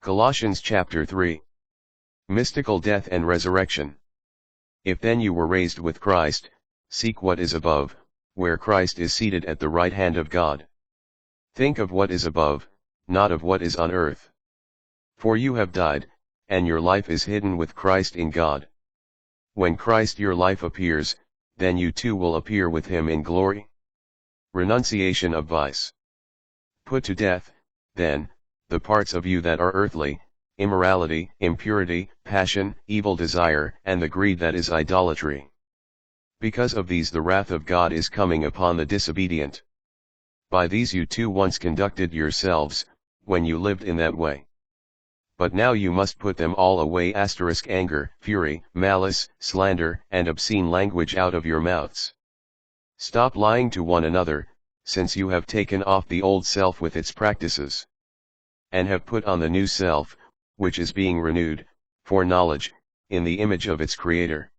Colossians chapter 3. Mystical death and resurrection. If then you were raised with Christ, seek what is above, where Christ is seated at the right hand of God. Think of what is above, not of what is on earth. For you have died, and your life is hidden with Christ in God. When Christ your life appears, then you too will appear with him in glory. Renunciation of vice. Put to death, then, the parts of you that are earthly, immorality, impurity, passion, evil desire, and the greed that is idolatry. Because of these the wrath of God is coming upon the disobedient. By these you too once conducted yourselves, when you lived in that way. But now you must put them all away. Anger, fury, malice, slander, and obscene language out of your mouths. Stop lying to one another, since you have taken off the old self with its practices, and have put on the new self, which is being renewed, for knowledge, in the image of its Creator.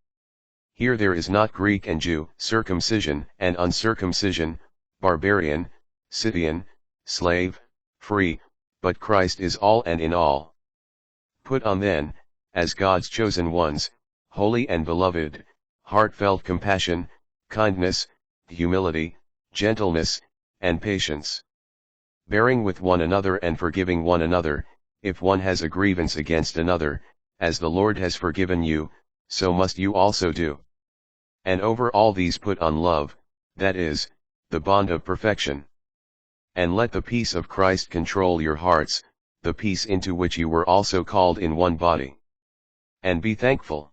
Here there is not Greek and Jew, circumcision and uncircumcision, barbarian, Scythian, slave, free, but Christ is all and in all. Put on then, as God's chosen ones, holy and beloved, heartfelt compassion, kindness, humility, gentleness, and patience. Bearing with one another and forgiving one another, if one has a grievance against another, as the Lord has forgiven you, so must you also do. And over all these put on love, that is, the bond of perfection. And let the peace of Christ control your hearts, the peace into which you were also called in one body. And be thankful.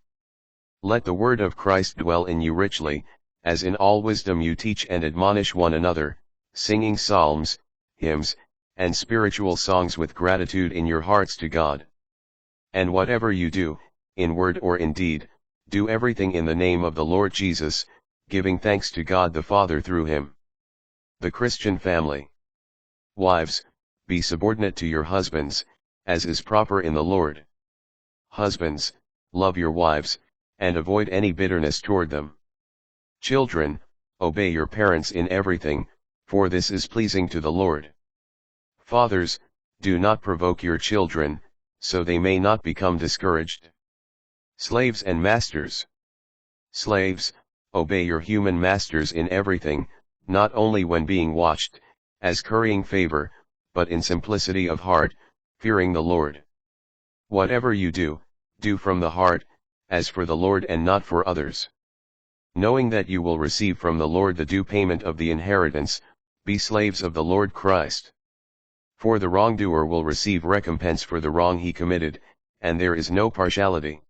Let the word of Christ dwell in you richly, as in all wisdom you teach and admonish one another, singing psalms, hymns, and spiritual songs with gratitude in your hearts to God. And whatever you do, in word or in deed, do everything in the name of the Lord Jesus, giving thanks to God the Father through him. The Christian family. Wives, be subordinate to your husbands, as is proper in the Lord. Husbands, love your wives, and avoid any bitterness toward them. Children, obey your parents in everything, for this is pleasing to the Lord. Fathers, do not provoke your children, so they may not become discouraged. Slaves and masters. Slaves, obey your human masters in everything, not only when being watched, as currying favor, but in simplicity of heart, fearing the Lord. Whatever you do, do from the heart, as for the Lord and not for others. Knowing that you will receive from the Lord the due payment of the inheritance, be slaves of the Lord Christ. For the wrongdoer will receive recompense for the wrong he committed, and there is no partiality.